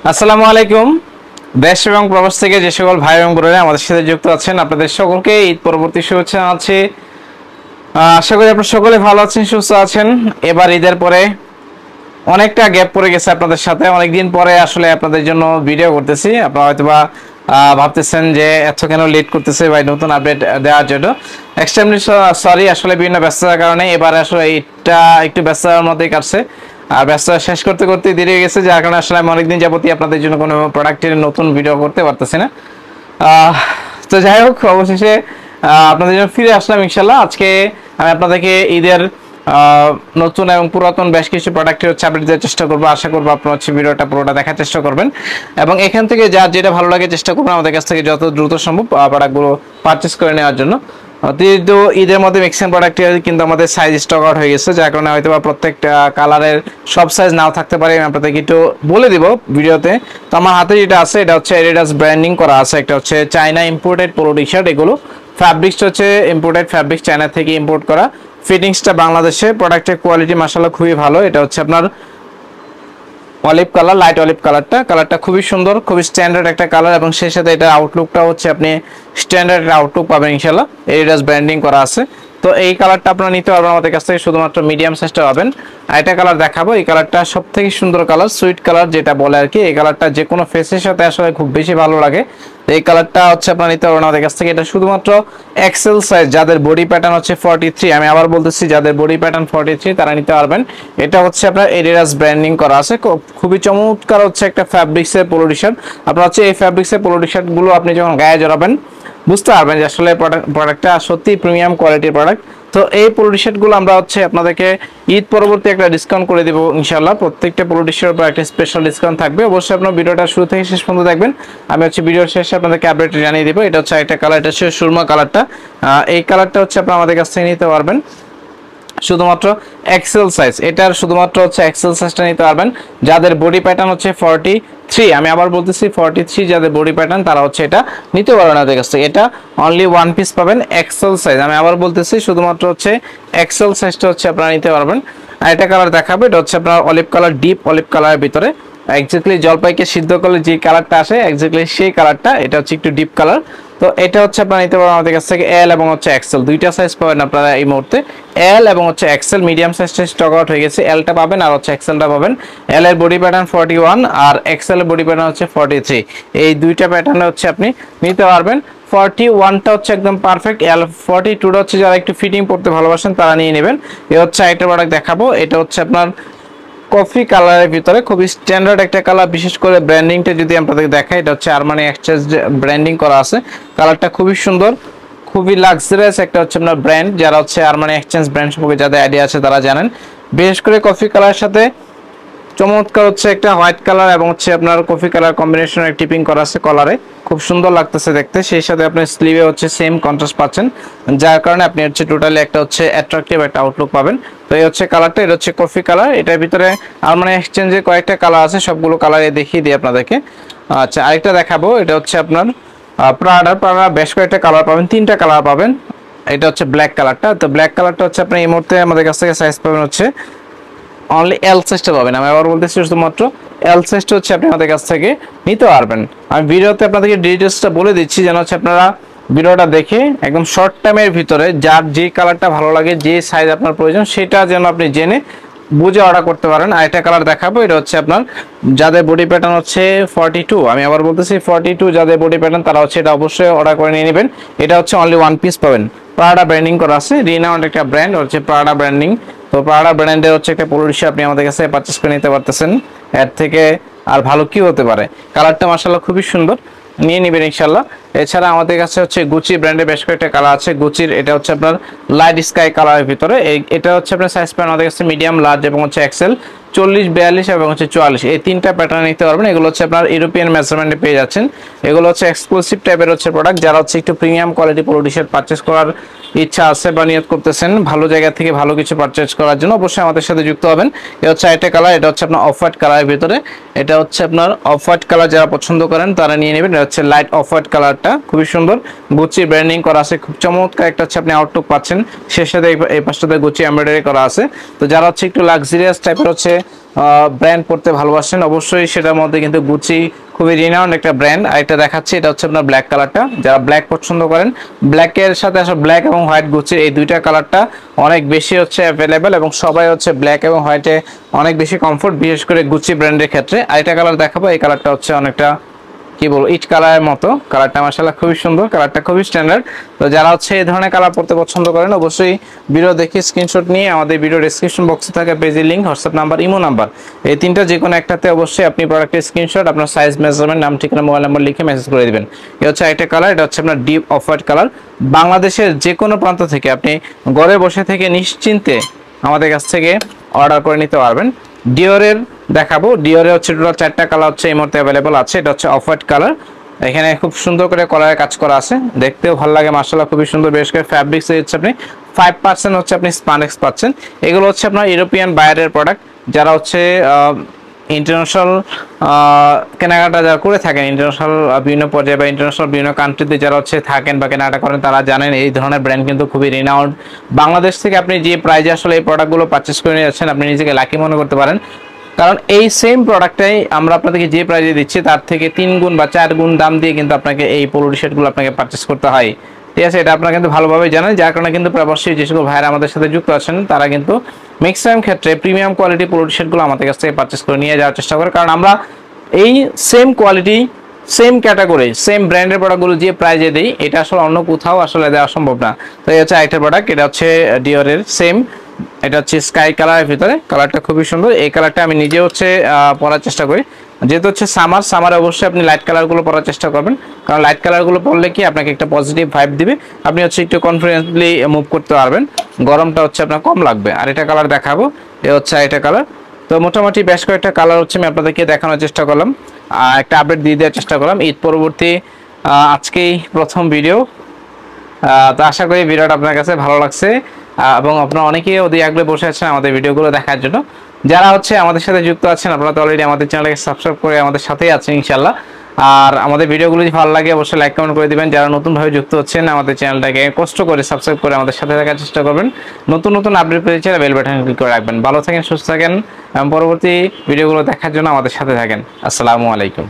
আসসালামু আলাইকুম। দেশ এবং প্রবাস থেকে যে সকল ভাই এবং বোনেরা আমাদের সাথে যুক্ত আছেন, আপনাদের সকলকে ঈদ পরবর্তী শুভেচ্ছা জানাচ্ছি। আশা করি আপনারা সকলে ভালো আছেন, সুস্থ আছেন। এবার ঈদের পরে অনেকটা গ্যাপ পড়ে গেছে আপনাদের সাথে, অনেকদিন পরে আসলে আপনাদের জন্য ভিডিও করতেছি। আপনারা হয়তোবা ভাবতেছেন যে এত কেন লেট করতেছে ভাই নতুন আপডেট দেওয়ার জন্য। এক্সট্রিমলি সরি, আসলে বিভিন্ন ব্যস্ততার কারণে এবার আসলে এটা একটু ব্যস্ততার মধ্যেই কাটছে। আর ব্যস্ততা শেষ করতে করতে দেরি হয়ে গেছে, যার কারণে আসলে আমি অনেকদিন যাবতীয় আপনাদের জন্য কোনো প্রোডাক্টের নতুন ভিডিও করতে পারতেছি না। তো যাই হোক, অবশেষে আপনাদের জন্য ফিরে আসলাম ইনশাল্লাহ। আজকে আমি আপনাদেরকে ঈদের নতুন এবং পুরাতন বেশ কিছু প্রোডাক্টের হচ্ছে আপডেট দেওয়ার চেষ্টা করবো। আশা করবো আপনারা হচ্ছে ভিডিওটা পুরোটা দেখার চেষ্টা করবেন এবং এখান থেকে যার যেটা ভালো লাগে চেষ্টা করবেন আমাদের কাছ থেকে যত দ্রুত সম্ভব প্রোডাক্টগুলো পারচেস করে নেওয়ার জন্য। যেহেতু ঈদের মধ্যে ম্যাক্সিমাম প্রোডাক্টের কিন্তু আমাদের সাইজ স্টক আউট হয়ে গেছে, যার কারণে হয়তো বা প্রত্যেকটা কালারের সব সাইজ নাও থাকতে পারে। আমি আপনাদেরকে একটু বলে দিব ভিডিওতে। তো আমার হাতে যেটা আছে এটা হচ্ছে এডিডাস ব্র্যান্ডিং করা আছে, একটা হচ্ছে China imported polo T shirt. এগুলো ফ্যাব্রিক্স হচ্ছে ইম্পোর্টেড ফ্যাব্রিক, চায়না থেকে ইম্পোর্ট করা। ফিটিংসটা বাংলাদেশে, প্রোডাক্টের কোয়ালিটি মাশাআল্লাহ খুবই ভালো। এটা হচ্ছে আপনার অলিভ কালার, লাইট অলিভ কালারটা খুবই সুন্দর, খুবই স্ট্যান্ডার্ড একটা কালার এবং সেই সাথে এটা আউটলুকটা হচ্ছে আপনি স্ট্যান্ডার্ড আউটলুক পাবেন ইনশাআল্লাহ। এডিডাস ব্র্যান্ডিং করা আছে। তো এই কালারটা আপনারা নিতে পারবেন আমাদের কাছ থেকে, শুধুমাত্র মিডিয়াম সাইজটা পাবেন। আর এটা কালার দেখাবো, এই কালারটা সবথেকে সুন্দর কালার, সুইট কালার যেটা বলে আর কি। এই কালারটা যে কোনো ফেসের সাথে আসলে খুব বেশি ভালো লাগে। তো এই কালারটা হচ্ছে আপনারা নিতে পারবেন আমাদের কাছ থেকে। এটা শুধুমাত্র এক্সেল সাইজ, যাদের বডি প্যাটার্ন হচ্ছে 43, আমি আবার বলতেছি যাদের বডি প্যাটার্ন 43 তারা নিতে পারবেন। এটা হচ্ছে আপনার এডিডাস ব্র্যান্ডিং করা আছে, খুবই চমৎকার হচ্ছে একটা ফ্যাব্রিক্সের পোলো টি শার্ট। আপনারা হচ্ছে এই ফ্যাব্রিক্সের পোলো টি শার্ট গুলো আপনি যখন গায়ে জড়াবেন বুঝতে পারবেন যে আসলে প্রোডাক্টটা সত্যি প্রিমিয়াম কোয়ালিটির প্রোডাক্ট। তো এই পোলো টি শার্ট গুলো আমরা হচ্ছে আপনাদেরকে ঈদ পরবর্তী একটা ডিসকাউন্ট করে দিব ইনশাআল্লাহ। প্রত্যেকটা পোলো টি শার্টের উপর একটা স্পেশাল ডিসকাউন্ট থাকবে। অবশ্যই আপনার ভিডিওটা শুরু থেকে শেষ পর্যন্ত দেখবেন। আমি হচ্ছে ভিডিওর শেষে আপনাদেরকে আপডেট জানিয়ে দিব। এটা হচ্ছে একটা কালার, এটা হচ্ছে সুরমা কালারটা। এই কালারটা হচ্ছে আপনারা আমাদের কাছ থেকে নিতে পারবেন শুধুমাত্র এক্সেল সাইজ। এটার শুধুমাত্র হচ্ছে এক্সেল সাইজটা নিতে পারবেন যাদের বডি প্যাটার্ন হচ্ছে 43। আমি আবার বলতেছি 43 যাদের বডি প্যাটার্ন তারা হচ্ছে এটা নিতে পারবেন আমাদের কাছ থেকে। এটা অনলি ওয়ান পিস পাবেন এক্সেল সাইজ। আমি আবার বলতেছি শুধুমাত্র হচ্ছে এক্সেল সাইজটা হচ্ছে আপনারা নিতে পারবেন। আর এটা কালার দেখাবো, এটা হচ্ছে আপনার অলিভ কালার, ডিপ অলিভ কালারের ভিতরে এক্স্যাক্টলি জলপাইকে সিদ্ধ করলে যে কালারটা আসে এক্স্যাক্টলি সেই কালারটা। এটা হচ্ছে একটু ডিপ কালার। তো এটা হচ্ছে আপনারা নিতে পারবেন আমাদের কাছ থেকে। এল এবং হচ্ছে এক্সেল দুইটা সাইজ পাবেন আপনারা এই মুহূর্তে। এল এবং হচ্ছে এক্সেল, মিডিয়াম সাইজটা স্টক আউট হয়ে গেছে। এলটা পাবেন আর হচ্ছে এক্সেলটা পাবেন। এল এর বডি প্যাটার্ন 41 আর এক্সেল এর বডি প্যাটার্ন হচ্ছে 43। এই দুইটা প্যাটার্নে হচ্ছে আপনি নিতে পারবেন। 41টা হচ্ছে একদম পারফেক্ট, এল 42টা হচ্ছে যারা একটু ফিটিং পড়তে ভালোবাসেন তারা নিয়ে নেবেন। এ হচ্ছে আরেকটা প্রোডাক্ট দেখাবো, এটা হচ্ছে আপনার কফি কালারের ভিতরে খুবই স্ট্যান্ডার্ড একটা কালার। বিশেষ করে ব্র্যান্ডিংটা যদি আপনাদের দেখাই, এটা হচ্ছে আরমানি এক্সচেঞ্জ ব্র্যান্ডিং করা আছে। কালারটা খুবই সুন্দর, খুবই লাক্সারিয়াস একটা হচ্ছে আপনার ব্র্যান্ড। যারা হচ্ছে আরমানি এক্সচেঞ্জ ব্র্যান্ড সম্পর্কে যাদের আইডিয়া আছে তারা জানেন। বিশেষ করে কফি কালারের সাথে চমৎকার হচ্ছে একটা হোয়াইট কালার এবং হচ্ছে আপনার কফি কালার কম্বিনেশনের টিপিং করা আছে কলারে, খুব সুন্দর লাগতেছে দেখতে। সেই সাথে আপনি স্লিভে হচ্ছে সেম কন্ট্রাস্ট পাচ্ছেন, যার কারণে আপনি হচ্ছে টোটালি একটা হচ্ছে অ্যাট্রাকটিভ একটা আউটলুক পাবেন। তো এই হচ্ছে কালারটা, এটা হচ্ছে কফি কালার। এটার ভিতরে আরমানি এক্সচেঞ্জের কয়েকটা কালার আছে, সবগুলো কালারে দেখিয়ে দিই আপনাদেরকে। আচ্ছা, আরেকটা দেখাবো, এটা হচ্ছে আপনার প্রাডা বেশ কয়েকটা কালার পাবেন, 3টা কালার পাবেন। এটা হচ্ছে ব্ল্যাক কালারটা। তো ব্ল্যাক কালারটা হচ্ছে আপনি এই মুহূর্তে আমাদের কাছ থেকে সাইজ পাবেন হচ্ছে অনলি এল সাইজটা পাবেন। আমি আবার বলতেছি শুধুমাত্র এল সাইজটা হচ্ছে আপনি আমাদের কাছ থেকে নিতে পারবেন। আমি ভিডিওতে আপনাদেরকে ডিটেইলসটা বলে দিচ্ছি যেন হচ্ছে আপনারা ভিডিওটা দেখে একদম শর্ট টাইমের ভিতরে যার যে কালারটা ভালো লাগে, যে সাইজ আপনার প্রয়োজন সেটা যেন আপনি জেনে বুঝে অর্ডার করতে পারেন। আর একটা কালার দেখাবো, এটা হচ্ছে আপনার যাদের বডি প্যাটার্ন হচ্ছে 42, আমি আবার বলতেছি 42 যাদের বডি প্যাটার্ন তারা হচ্ছে এটা অবশ্যই অর্ডার করে নিয়ে নেবেন। এটা হচ্ছে অনলি ওয়ান পিস পাবেন। প্রাডা ব্র্যান্ডিং করা আছে, রিনাউন্ড একটা ব্র্যান্ড হচ্ছে প্রাডা ব্র্যান্ডিং। তো প্রাডা ব্র্যান্ডের হচ্ছে একটা পোলো টি শার্ট আপনি আমাদের কাছে পারচেস করে নিতে পারতেছেন। এর থেকে আর ভালো কি হতে পারে। কালারটা মাশাআল্লাহ খুবই সুন্দর, নিয়ে নেবেন ইনশাআল্লাহ। এছাড়া আমাদের কাছে হচ্ছে গুচি ব্র্যান্ডের বেশ কয়েকটা কালার আছে। গুচির এটা হচ্ছে আপনার লাইট স্কাই কালারের ভিতরে। এটা হচ্ছে আপনার সাইজ পাবেন আমাদের কাছে মিডিয়াম, লার্জ এবং হচ্ছে এক্সেল। 40, 42 এবং হচ্ছে 44 এই 3টা প্যাটার্ন নিতে পারবেন। এগুলো হচ্ছে আপনার ইউরোপিয়ান মেজারমেন্টে পেয়ে যাচ্ছেন। এগুলো হচ্ছে এক্সক্লুসিভ টাইপের হচ্ছে প্রোডাক্ট। যারা হচ্ছে একটু premium quality polo T shirt purchase করার ইচ্ছা আছে বা নিয়ত করতেছেন ভালো জায়গা থেকে ভালো কিছু পারচেস করার জন্য, অবশ্যই আমাদের সাথে যুক্ত হবেন। এটা হচ্ছে একটা কালার, এটা হচ্ছে আপনার অফ হোয়াইট কালারের ভিতরে। এটা হচ্ছে আপনার অফ হোয়াইট কালার, যারা পছন্দ করেন তারা নিয়ে নেবেন। এটা হচ্ছে লাইট অফ হোয়াইট কালারটা, খুবই সুন্দর। গুচি ব্র্যান্ডিং করা আছে, খুব চমৎকার একটা হচ্ছে আপনি আউটলুক পাচ্ছেন। সেই সাথে এই পাশটাতে গুচি এমব্রয়ডারি করা আছে। তো যারা হচ্ছে একটু লাক্সারিয়াস টাইপের হচ্ছে ব্র্যান্ড পড়তে ভালোবাসেন অবশ্যই সেটার মধ্যে কিন্তু গুচি খুবই রিনাউন্ড একটা ব্র্যান্ড। আর এটা দেখাচ্ছি, এটা হচ্ছে আপনার ব্ল্যাক কালারটা, যারা ব্ল্যাক পছন্দ করেন ব্ল্যাকের সাথে আসলে ব্ল্যাক এবং হোয়াইট গুচির এই দুইটা কালারটা অনেক বেশি হচ্ছে অ্যাভেলেবেল এবং সবাই হচ্ছে ব্ল্যাক এবং হোয়াইটে অনেক বেশি কমফোর্ট, বিশেষ করে গুচি ব্র্যান্ডের ক্ষেত্রে। আরেকটা কালার দেখাবো, এই কালারটা হচ্ছে অনেকটা কি বলবো ইট কালারের মতো, কালারটা মাশাআল্লাহ খুবই সুন্দর, কালারটা খুবই স্ট্যান্ডার্ড। তো যারা হচ্ছে এই ধরনের কালার পড়তে পছন্দ করেন অবশ্যই ভিডিও দেখে স্ক্রিনশট নিয়ে আমাদের ভিডিও ডেসক্রিপশন বক্সে থাকা পেজের link, WhatsApp number, imo number, এই তিনটা যে কোনো একটাতে অবশ্যই আপনি প্রোডাক্টের স্ক্রিনশট, আপনার সাইজ, মেজারমেন্ট, নাম, ঠিকানা, মোবাইল নাম্বার লিখে মেসেজ করে দিবেন। এই হচ্ছে একটা কালার, এটা হচ্ছে আপনার ডিপ অফ হোয়াইট কালার। বাংলাদেশের যে কোনো প্রান্ত থেকে আপনি ঘরে বসে থেকে নিশ্চিন্তে আমাদের কাছ থেকে অর্ডার করে নিতে পারবেন। ডিওরের দেখাবো, ডিওরে হচ্ছে টোটাল 4টা কালার হচ্ছে এই মুহূর্তে অ্যাভেলেবল আছে। এটা হচ্ছে অফ হোয়াইট কালার, এখানে খুব সুন্দর করে কলারের কাজ করা আছে, দেখতেও ভালো লাগে মাশাআল্লাহ খুবই সুন্দর। বেশ করে ফ্যাব্রিক্স হচ্ছে আপনি 5% হচ্ছে আপনি স্পানেক্স পাচ্ছেন। এগুলো হচ্ছে আপনার ইউরোপিয়ান বাইরের প্রোডাক্ট, যারা হচ্ছে ইন্টারন্যাশনাল কেনাকাটা যারা করে থাকেন, ইন্টারন্যাশনাল বিভিন্ন পর্যায়ে বা ইন্টারন্যাশনাল বিভিন্ন কান্ট্রিতে যারা হচ্ছে থাকেন বা কেনাকাটা করেন, তারা জানেন এই ধরনের ব্র্যান্ড কিন্তু খুবই রিনাউন্ড। বাংলাদেশ থেকে আপনি যে প্রাইজে আসলে এই প্রোডাক্টগুলো পারচেস করে নিয়ে যাচ্ছেন, আপনি নিজেকে লাকি মনে করতে পারেন, কারণ এই সেম প্রোডাক্টটাই আমরা আপনাদেরকে যে প্রাইজে দিচ্ছি তার থেকে 3 গুণ বা 4 গুণ দাম দিয়ে কিন্তু আপনাকে এই পোলো টি শার্টগুলো আপনাকে পারচেস করতে হয়। ঠিক আছে, এটা আপনারা কিন্তু ভালোভাবে জানেন, যার কারণে কিন্তু প্রবাসী যে সকল ভাইরা আমাদের সাথে যুক্ত আছেন তারা কিন্তু ম্যাক্সিমাম ক্ষেত্রে প্রিমিয়াম কোয়ালিটি পোলো টি শার্টগুলো আমাদের কাছ থেকে পারচেস করে নিয়ে যাওয়ার চেষ্টা করে, কারণ আমরা এই same quality, same category, same ব্র্যান্ডের প্রোডাক্টগুলো যে প্রাইজে দিই, এটা আসলে অন্য কোথাও আসলে দেওয়া সম্ভব না। তো এই হচ্ছে আরেকটা প্রোডাক্ট, এটা হচ্ছে ডিওরের সেম, এটা হচ্ছে স্কাই কালারের ভিতরে, কালারটা খুবই সুন্দর। এই কালারটা আমি নিজে হচ্ছে পরার চেষ্টা করি, যেহেতু হচ্ছে সামারে অবশ্যই আপনি লাইট কালারগুলো পরার চেষ্টা করবেন, কারণ লাইট কালারগুলো পরলে কি আপনাকে একটা পজিটিভ ভাইব দিবে, আপনি হচ্ছে একটু কনফিডেন্টলি মুভ করতে পারবেন, গরমটা হচ্ছে আপনার কম লাগবে। আর এটা কালার দেখাবো, এ হচ্ছে এটা কালার। তো মোটামুটি বেশ কয়েকটা কালার হচ্ছে আমি আপনাদেরকে দেখানোর চেষ্টা করলাম, একটা আপডেট দিয়ে দেওয়ার চেষ্টা করলাম ঈদ পরবর্তী আজকেই প্রথম ভিডিও। তো আশা করি ভিডিওটা আপনার কাছে ভালো লাগছে এবং আপনারা অনেকেই অধীর আগ্রহে বসে আছেন আমাদের ভিডিওগুলো দেখার জন্য। যারা হচ্ছে আমাদের সাথে যুক্ত আছেন, আপনারা তো অলরেডি আমাদের চ্যানেলকে সাবস্ক্রাইব করে আমাদের সাথেই আছেন ইনশাআল্লাহ। আর আমাদের ভিডিওগুলো যদি ভালো লাগে অবশ্যই লাইক কমেন্ট করে দিবেন। যারা নতুনভাবে যুক্ত হচ্ছেন আমাদের চ্যানেলটাকে কষ্ট করে সাবস্ক্রাইব করে আমাদের সাথে থাকার চেষ্টা করবেন। নতুন নতুন আপডেট পেতে চাইলে বেল বাটন ক্লিক করে রাখবেন। ভালো থাকেন, সুস্থ থাকেন এবং পরবর্তী ভিডিওগুলো দেখার জন্য আমাদের সাথে থাকেন। আসসালামু আলাইকুম।